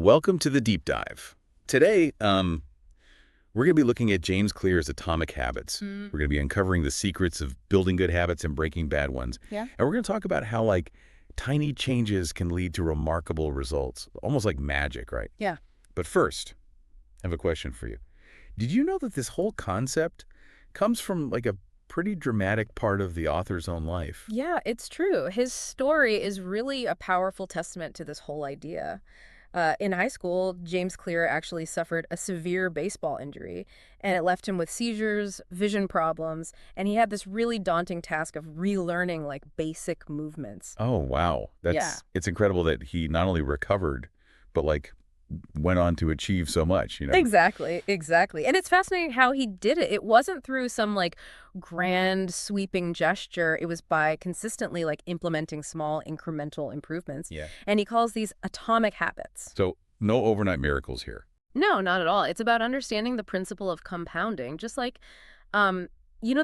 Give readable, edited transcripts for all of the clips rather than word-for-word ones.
Welcome to the deep dive. Today, we're going to be looking at James Clear's Atomic Habits. We're going to be uncovering the secrets of building good habits and breaking bad ones. Yeah. And we're going to talk about how, tiny changes can lead to remarkable results, almost like magic, right? Yeah. But first, I have a question for you. Did you know that this whole concept comes from, a pretty dramatic part of the author's own life? Yeah, it's true. His story is really a powerful testament to this whole idea. In high school, James Clear actually suffered a severe baseball injury, and it left him with seizures, vision problems, and he had this really daunting task of relearning basic movements. Oh, wow. Yeah. It's incredible that he not only recovered, but went on to achieve so much. Exactly, exactly. And it's fascinating how he did it. It wasn't through some grand sweeping gesture. It was by consistently implementing small incremental improvements. Yeah. And he calls these atomic habits. So no overnight miracles here. No, not at all. It's about understanding the principle of compounding, just um,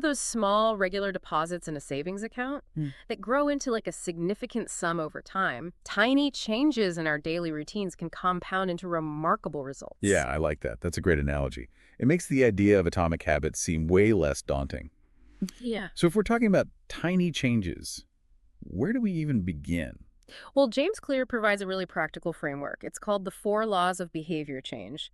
those small regular deposits in a savings account that grow into a significant sum over time. Tiny changes in our daily routines can compound into remarkable results. Yeah, I like that. That's a great analogy. It makes the idea of atomic habits seem way less daunting. Yeah. So if we're talking about tiny changes, where do we even begin? Well, James Clear provides a really practical framework. It's called the 4 Laws of Behavior Change.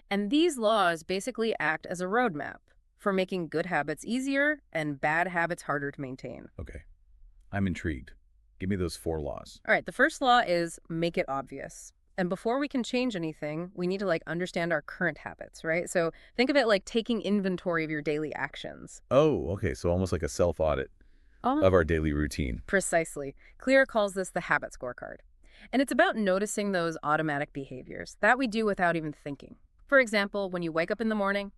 And these laws basically act as a roadmap for making good habits easier and bad habits harder to maintain. Okay, I'm intrigued. Give me those 4 laws. All right, the first law is make it obvious. And before we can change anything, we need to understand our current habits, right? So think of it like taking inventory of your daily actions. Oh, okay, so almost like a self-audit Oh, of our daily routine. precisely. Clear calls this the habit scorecard. And it's about noticing those automatic behaviors that we do without even thinking. For example, when you wake up in the morning,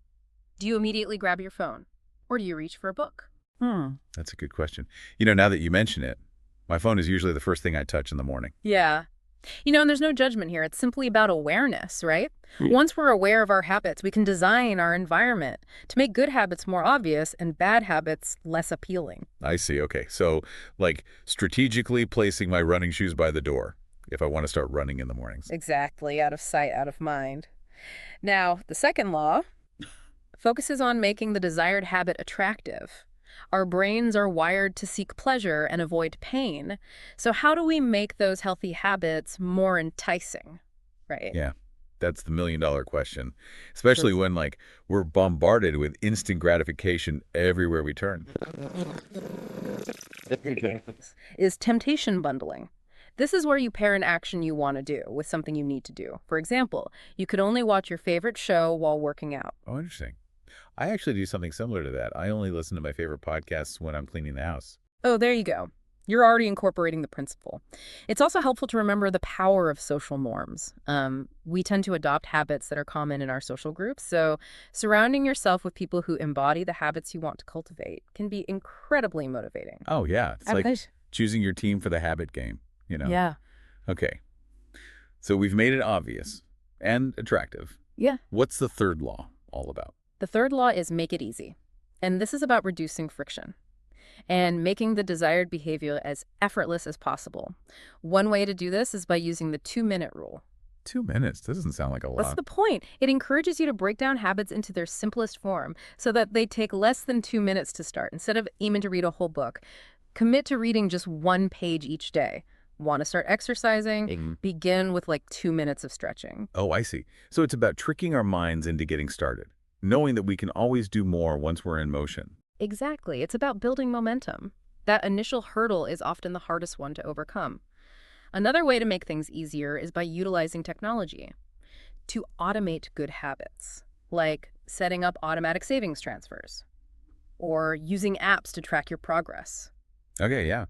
do you immediately grab your phone? Or do you reach for a book? That's a good question. Now that you mention it, my phone is usually the first thing I touch in the morning. Yeah. And there's no judgment here. It's simply about awareness, right? Once we're aware of our habits, we can design our environment to make good habits more obvious and bad habits less appealing. I see. Okay. So, strategically placing my running shoes by the door if I want to start running in the mornings. Exactly. Out of sight, out of mind. Now, the second law focuses on making the desired habit attractive. Our brains are wired to seek pleasure and avoid pain. So how do we make those healthy habits more enticing, right? Yeah. That's the million-dollar question, especially when, we're bombarded with instant gratification everywhere we turn. Is temptation bundling. This is where you pair an action you want to do with something you need to do. For example, you could only watch your favorite show while working out. Oh, interesting. I actually do something similar to that. I only listen to my favorite podcasts when I'm cleaning the house. Oh, there you go. You're already incorporating the principle. It's also helpful to remember the power of social norms. We tend to adopt habits that are common in our social groups, so surrounding yourself with people who embody the habits you want to cultivate can be incredibly motivating. Oh, yeah. It's like Absolutely. choosing your team for the habit game. Yeah. Okay. So we've made it obvious and attractive. Yeah. What's the third law all about? The third law is make it easy. And this is about reducing friction and making the desired behavior as effortless as possible. One way to do this is by using the 2-minute rule. 2 minutes. That doesn't sound like a lot. What's the point? It encourages you to break down habits into their simplest form so that they take less than 2 minutes to start. Instead of aiming to read a whole book, commit to reading just 1 page each day. Want to start exercising? Begin with 2 minutes of stretching. Oh, I see. So it's about tricking our minds into getting started, knowing that we can always do more once we're in motion. Exactly. It's about building momentum. That initial hurdle is often the hardest one to overcome. Another way to make things easier is by utilizing technology to automate good habits, like setting up automatic savings transfers or using apps to track your progress. Okay, yeah.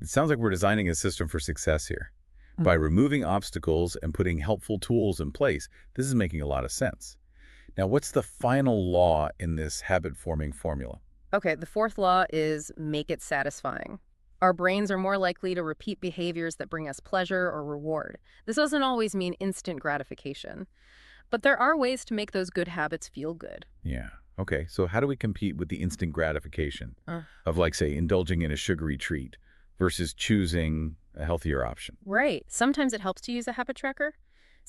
It sounds like we're designing a system for success here. By removing obstacles and putting helpful tools in place, this is making a lot of sense. Now, what's the final law in this habit-forming formula? Okay, the fourth law is make it satisfying. Our brains are more likely to repeat behaviors that bring us pleasure or reward. This doesn't always mean instant gratification, but there are ways to make those good habits feel good. Yeah. Okay, so how do we compete with the instant gratification of, say, indulging in a sugary treat versus choosing a healthier option? Right. Sometimes it helps to use a habit tracker.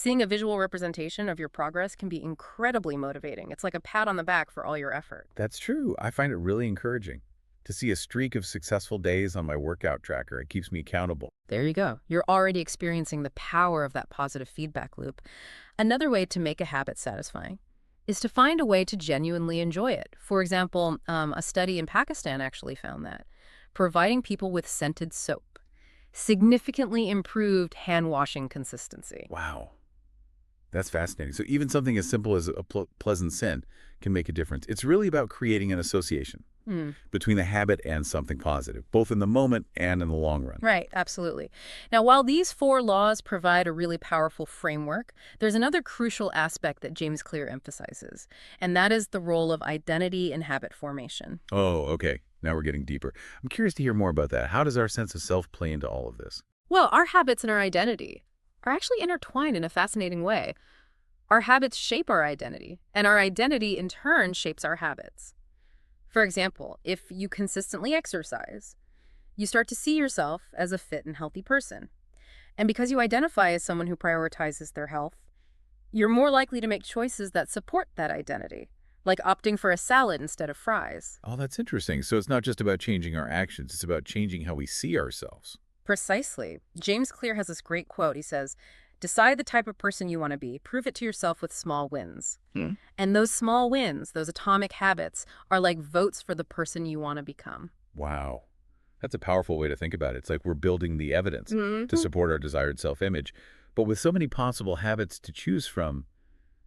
Seeing a visual representation of your progress can be incredibly motivating. It's like a pat on the back for all your effort. That's true. I find it really encouraging to see a streak of successful days on my workout tracker. It keeps me accountable. There you go. You're already experiencing the power of that positive feedback loop. Another way to make a habit satisfying is to find a way to genuinely enjoy it. For example, a study in Pakistan actually found that providing people with scented soap significantly improved hand washing consistency. Wow. That's fascinating. So even something as simple as a pleasant scent can make a difference. It's really about creating an association Hmm. between the habit and something positive, both in the moment and in the long run. Right, absolutely. Now, while these four laws provide a really powerful framework, there's another crucial aspect that James Clear emphasizes, and that is the role of identity in habit formation. Oh, okay. Now we're getting deeper. I'm curious to hear more about that. How does our sense of self play into all of this? Well, our habits and our identity are actually intertwined in a fascinating way. Our habits shape our identity, and our identity in turn shapes our habits. For example, if you consistently exercise, you start to see yourself as a fit and healthy person. And because you identify as someone who prioritizes their health, you're more likely to make choices that support that identity, like opting for a salad instead of fries. Oh, that's interesting. So it's not just about changing our actions, it's about changing how we see ourselves. Precisely. James Clear has this great quote. He says, "Decide the type of person you want to be. Prove it to yourself with small wins." Hmm. And those small wins, those atomic habits, are like votes for the person you want to become. Wow. That's a powerful way to think about it. It's like we're building the evidence to Mhm. support our desired self-image. But with so many possible habits to choose from,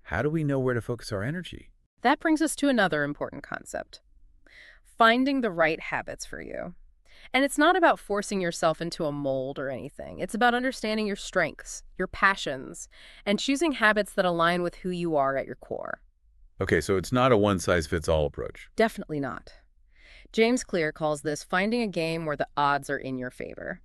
how do we know where to focus our energy? That brings us to another important concept, finding the right habits for you. And it's not about forcing yourself into a mold or anything. It's about understanding your strengths, your passions, and choosing habits that align with who you are at your core. Okay, so it's not a one-size-fits-all approach. Definitely not. James Clear calls this finding a game where the odds are in your favor.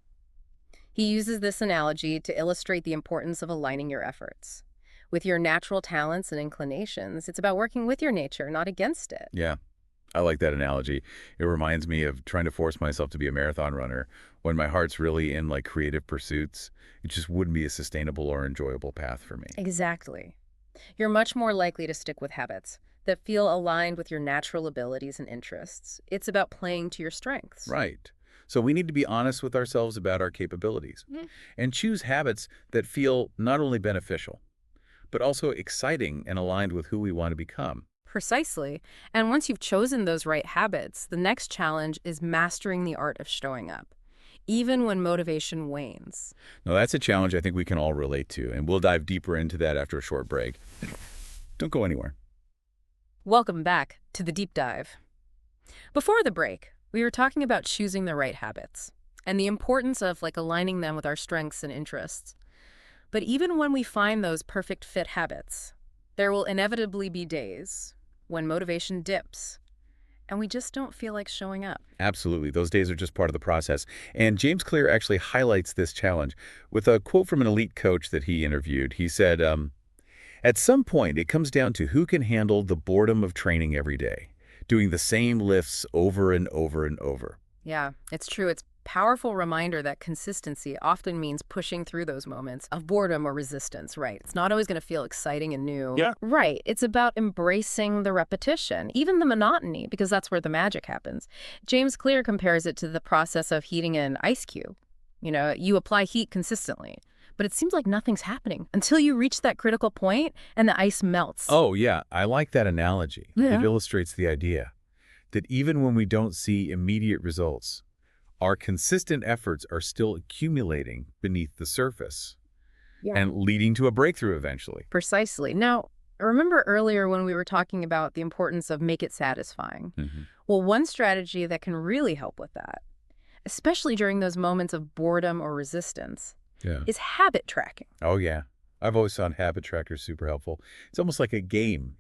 He uses this analogy to illustrate the importance of aligning your efforts. With your natural talents and inclinations, it's about working with your nature, not against it. Yeah, I like that analogy. It reminds me of trying to force myself to be a marathon runner when my heart's really in like creative pursuits. It just wouldn't be a sustainable or enjoyable path for me. Exactly. You're much more likely to stick with habits that feel aligned with your natural abilities and interests. It's about playing to your strengths. Right. So we need to be honest with ourselves about our capabilities Mhm. and choose habits that feel not only beneficial, but also exciting and aligned with who we want to become. Precisely. And once you've chosen those right habits, the next challenge is mastering the art of showing up, even when motivation wanes. Now, that's a challenge I think we can all relate to, and we'll dive deeper into that after a short break. Don't go anywhere. Welcome back to the deep dive. Before the break, we were talking about choosing the right habits and the importance of aligning them with our strengths and interests. But even when we find those perfect fit habits, there will inevitably be days when motivation dips and we just don't feel like showing up. Absolutely. Those days are just part of the process. And James Clear actually highlights this challenge with a quote from an elite coach that he interviewed. He said, at some point, it comes down to who can handle the boredom of training every day, doing the same lifts over and over and over. Yeah, it's true. It's a powerful reminder that consistency often means pushing through those moments of boredom or resistance, right? It's not always going to feel exciting and new. Yeah. Right. It's about embracing the repetition, even the monotony, because that's where the magic happens. James Clear compares it to the process of heating an ice cube. You apply heat consistently, but it seems like nothing's happening until you reach that critical point and the ice melts. Oh, yeah. I like that analogy. Yeah. It illustrates the idea that even when we don't see immediate results, our consistent efforts are still accumulating beneath the surface and leading to a breakthrough eventually. Precisely. Now, remember earlier when we were talking about the importance of make it satisfying? Mhm. Well, one strategy that can really help with that, especially during those moments of boredom or resistance, Yeah. is habit tracking. Oh, yeah. I've always found habit trackers super helpful. It's almost like a game,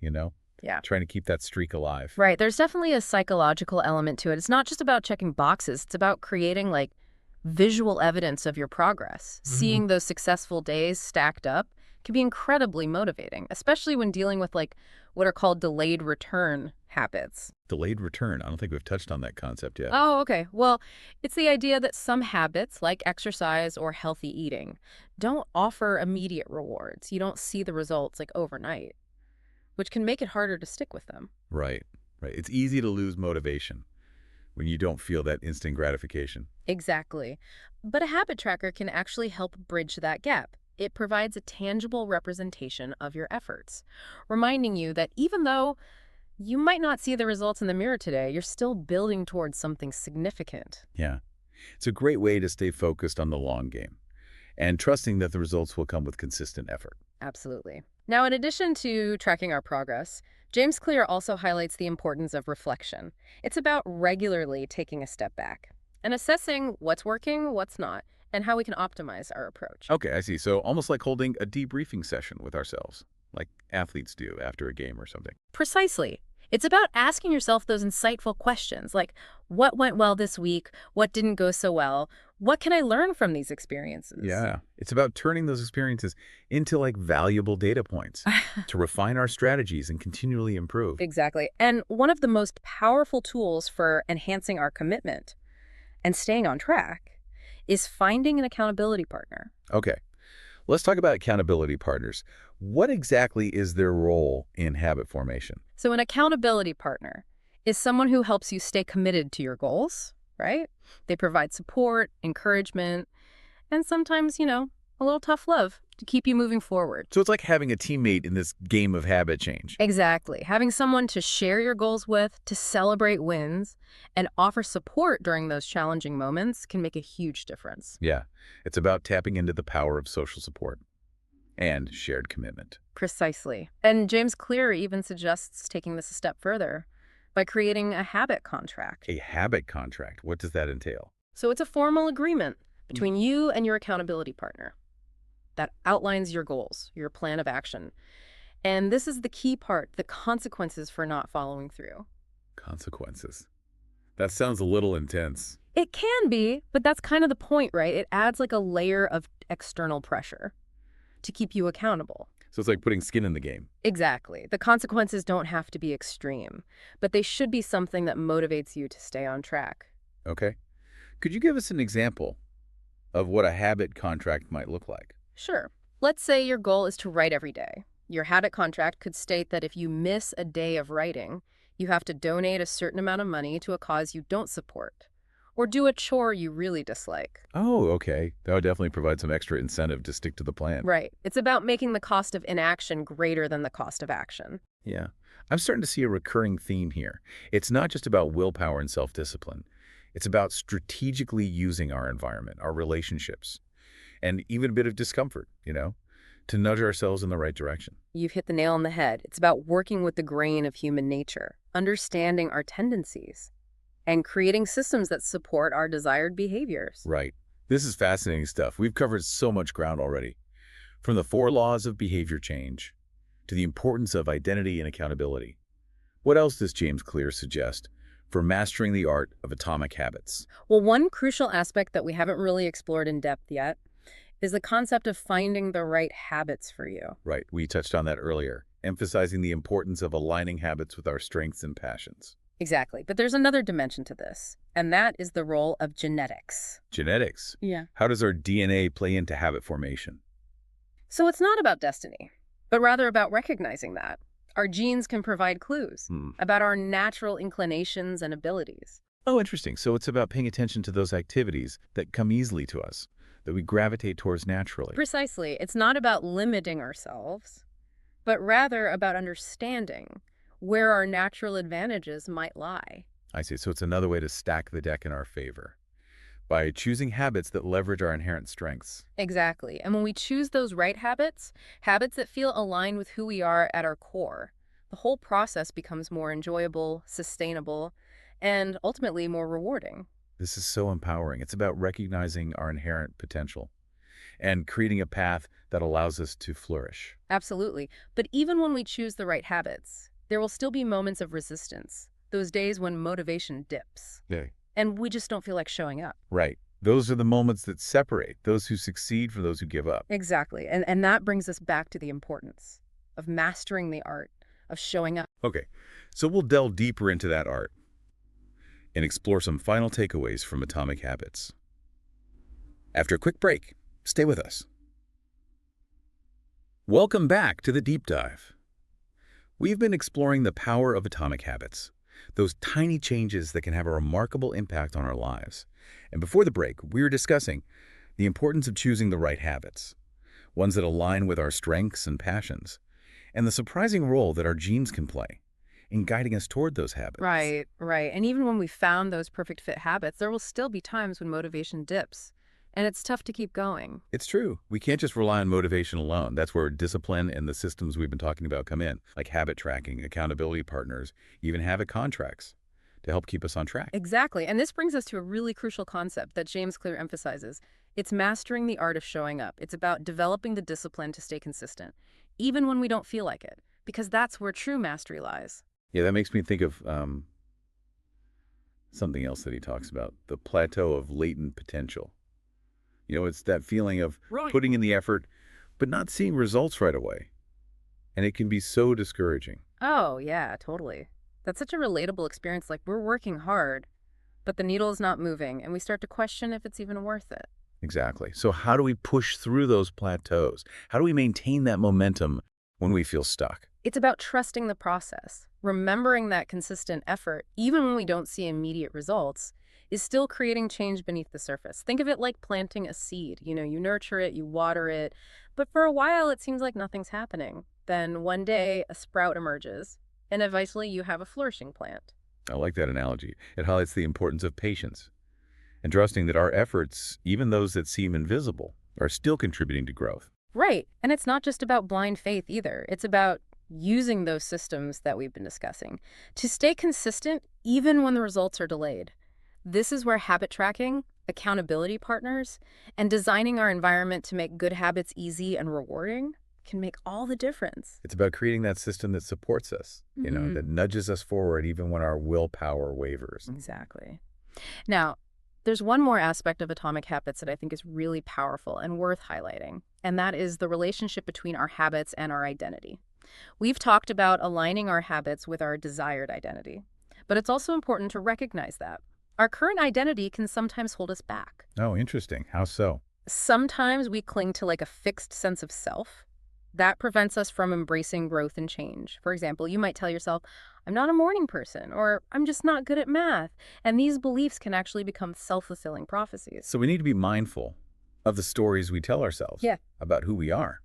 Yeah. trying to keep that streak alive. Right. There's definitely a psychological element to it. It's not just about checking boxes. It's about creating visual evidence of your progress. Seeing those successful days stacked up can be incredibly motivating, especially when dealing with what are called delayed return habits. Delayed return. I don't think we've touched on that concept yet. Oh, okay. Well, it's the idea that some habits, like exercise or healthy eating, don't offer immediate rewards. You don't see the results like overnight, which can make it harder to stick with them. Right, right. It's easy to lose motivation when you don't feel that instant gratification. Exactly. But a habit tracker can actually help bridge that gap. It provides a tangible representation of your efforts, reminding you that even though you might not see the results in the mirror today, you're still building towards something significant. Yeah. It's a great way to stay focused on the long game and trusting that the results will come with consistent effort. Absolutely. Now, in addition to tracking our progress, James Clear also highlights the importance of reflection. It's about regularly taking a step back and assessing what's working, what's not, and how we can optimize our approach. Okay, I see. So almost like holding a debriefing session with ourselves, like athletes do after a game or something. Precisely. It's about asking yourself those insightful questions like, what went well this week? What didn't go so well? What can I learn from these experiences? Yeah. It's about turning those experiences into like valuable data points to refine our strategies and continually improve. Exactly. And one of the most powerful tools for enhancing our commitment and staying on track is finding an accountability partner. Okay. Let's talk about accountability partners. What exactly is their role in habit formation? So an accountability partner is someone who helps you stay committed to your goals, right? They provide support, encouragement, and sometimes, a little tough love to keep you moving forward. So it's like having a teammate in this game of habit change. Exactly. Having someone to share your goals with, to celebrate wins, and offer support during those challenging moments can make a huge difference. Yeah. It's about tapping into the power of social support and shared commitment. Precisely. And James Clear even suggests taking this a step further by creating a habit contract. A habit contract. What does that entail? So it's a formal agreement between you and your accountability partner that outlines your goals, your plan of action. And this is the key part, the consequences for not following through. Consequences. That sounds a little intense. It can be, but that's kind of the point, right? It adds like a layer of external pressure to keep you accountable. So it's like putting skin in the game. Exactly. The consequences don't have to be extreme, but they should be something that motivates you to stay on track. Okay. Could you give us an example of what a habit contract might look like? Sure. Let's say your goal is to write every day. Your habit contract could state that if you miss a day of writing, you have to donate a certain amount of money to a cause you don't support, or do a chore you really dislike. Oh, okay. That would definitely provide some extra incentive to stick to the plan. Right. It's about making the cost of inaction greater than the cost of action. Yeah. I'm starting to see a recurring theme here. It's not just about willpower and self-discipline. It's about strategically using our environment, our relationships, and even a bit of discomfort, to nudge ourselves in the right direction. You've hit the nail on the head. It's about working with the grain of human nature, understanding our tendencies, and creating systems that support our desired behaviors. Right. This is fascinating stuff. We've covered so much ground already. From the 4 laws of behavior change to the importance of identity and accountability. What else does James Clear suggest for mastering the art of atomic habits? Well, one crucial aspect that we haven't really explored in depth yet is the concept of finding the right habits for you. Right. We touched on that earlier, emphasizing the importance of aligning habits with our strengths and passions. Exactly. But there's another dimension to this, and that is the role of genetics. Genetics. Yeah. How does our DNA play into habit formation? So it's not about destiny, but rather about recognizing that. Our genes can provide clues about our natural inclinations and abilities. Oh, interesting. So it's about paying attention to those activities that come easily to us, that we gravitate towards naturally. Precisely. It's not about limiting ourselves, but rather about understanding where our natural advantages might lie. I see. So it's another way to stack the deck in our favor by choosing habits that leverage our inherent strengths. Exactly. And when we choose those right habits, habits that feel aligned with who we are at our core, the whole process becomes more enjoyable, sustainable, and ultimately more rewarding. This is so empowering. It's about recognizing our inherent potential and creating a path that allows us to flourish. Absolutely. But even when we choose the right habits, there will still be moments of resistance, those days when motivation dips, Yeah. and we just don't feel like showing up. Right. Those are the moments that separate those who succeed from those who give up. Exactly. And that brings us back to the importance of mastering the art of showing up. Okay, so we'll delve deeper into that art and explore some final takeaways from Atomic Habits. After a quick break, stay with us. Welcome back to the Deep Dive. We've been exploring the power of atomic habits, those tiny changes that can have a remarkable impact on our lives. And before the break, we were discussing the importance of choosing the right habits, ones that align with our strengths and passions, and the surprising role that our genes can play in guiding us toward those habits. Right, right. And even when we found those perfect fit habits, there will still be times when motivation dips. And it's tough to keep going. It's true. We can't just rely on motivation alone. That's where discipline and the systems we've been talking about come in, like habit tracking, accountability partners, even habit contracts to help keep us on track. Exactly. And this brings us to a really crucial concept that James Clear emphasizes. It's mastering the art of showing up. It's about developing the discipline to stay consistent, even when we don't feel like it, because that's where true mastery lies. Yeah, that makes me think of something else that he talks about, the plateau of latent potential. It's that feeling of Right. putting in the effort, but not seeing results right away. And it can be so discouraging. Oh, yeah, totally. That's such a relatable experience. Like, we're working hard, but the needle is not moving, and we start to question if it's even worth it. Exactly. So how do we push through those plateaus? How do we maintain that momentum when we feel stuck? It's about trusting the process, remembering that consistent effort, even when we don't see immediate results, is still creating change beneath the surface. Think of it like planting a seed. You nurture it, you water it, but for a while it seems like nothing's happening. Then one day a sprout emerges, and eventually you have a flourishing plant. I like that analogy. It highlights the importance of patience and trusting that our efforts, even those that seem invisible, are still contributing to growth. Right. And it's not just about blind faith either. It's about using those systems that we've been discussing to stay consistent even when the results are delayed. This is where habit tracking, accountability partners, and designing our environment to make good habits easy and rewarding can make all the difference. It's about creating that system that supports us, Mhm. that nudges us forward even when our willpower wavers. Exactly. Now, there's one more aspect of atomic habits that I think is really powerful and worth highlighting, and that is the relationship between our habits and our identity. We've talked about aligning our habits with our desired identity, but it's also important to recognize that our current identity can sometimes hold us back. Oh, interesting. How so? Sometimes we cling to like a fixed sense of self. That prevents us from embracing growth and change. For example, you might tell yourself, I'm not a morning person, or I'm just not good at math. And these beliefs can actually become self-fulfilling prophecies. So we need to be mindful of the stories we tell ourselves Yeah. about who we are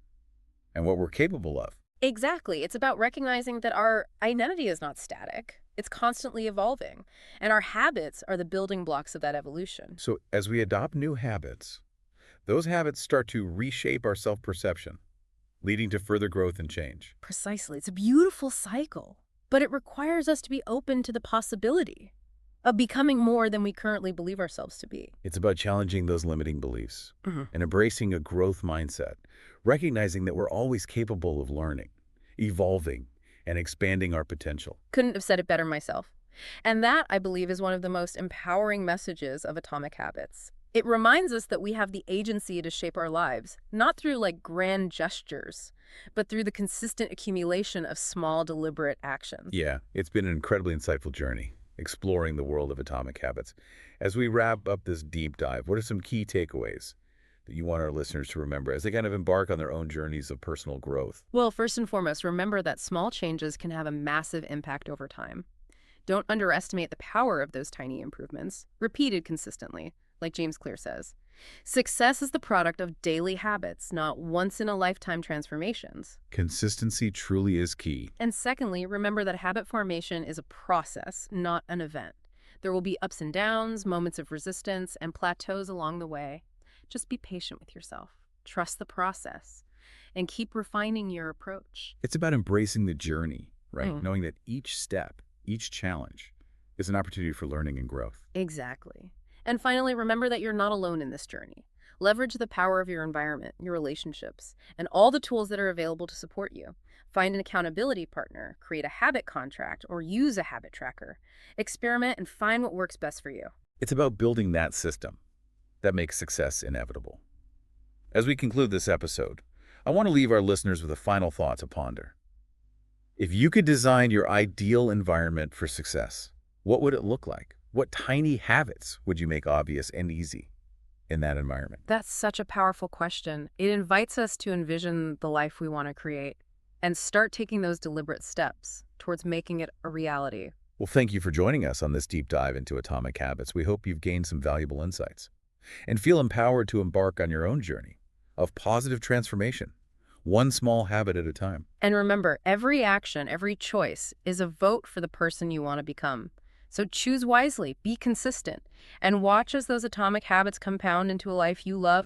and what we're capable of. Exactly. It's about recognizing that our identity is not static. It's constantly evolving. And our habits are the building blocks of that evolution. So as we adopt new habits, those habits start to reshape our self-perception, leading to further growth and change. Precisely. It's a beautiful cycle. But it requires us to be open to the possibility of becoming more than we currently believe ourselves to be. It's about challenging those limiting beliefs Mhm. and embracing a growth mindset, recognizing that we're always capable of learning, evolving, and expanding our potential. Couldn't have said it better myself. And that, I believe, is one of the most empowering messages of Atomic Habits. It reminds us that we have the agency to shape our lives, not through like grand gestures, but through the consistent accumulation of small, deliberate actions. Yeah, it's been an incredibly insightful journey, exploring the world of atomic habits. As we wrap up this deep dive, what are some key takeaways that you want our listeners to remember as they kind of embark on their own journeys of personal growth? Well, first and foremost, remember that small changes can have a massive impact over time. Don't underestimate the power of those tiny improvements, repeated consistently, like James Clear says. Success is the product of daily habits, not once-in-a-lifetime transformations. Consistency truly is key. And secondly, remember that habit formation is a process, not an event. There will be ups and downs, moments of resistance, and plateaus along the way. Just be patient with yourself. Trust the process, and keep refining your approach. It's about embracing the journey, right? Mm. Knowing that each step, each challenge is an opportunity for learning and growth. Exactly. And finally, remember that you're not alone in this journey. Leverage the power of your environment, your relationships, and all the tools that are available to support you. Find an accountability partner, create a habit contract, or use a habit tracker. Experiment and find what works best for you. It's about building that system that makes success inevitable. As we conclude this episode, I want to leave our listeners with a final thought to ponder. If you could design your ideal environment for success, what would it look like? What tiny habits would you make obvious and easy in that environment? That's such a powerful question. It invites us to envision the life we want to create and start taking those deliberate steps towards making it a reality. Well, thank you for joining us on this deep dive into atomic habits. We hope you've gained some valuable insights and feel empowered to embark on your own journey of positive transformation, one small habit at a time. And remember, every action, every choice is a vote for the person you want to become. So choose wisely, be consistent, and watch as those atomic habits compound into a life you love.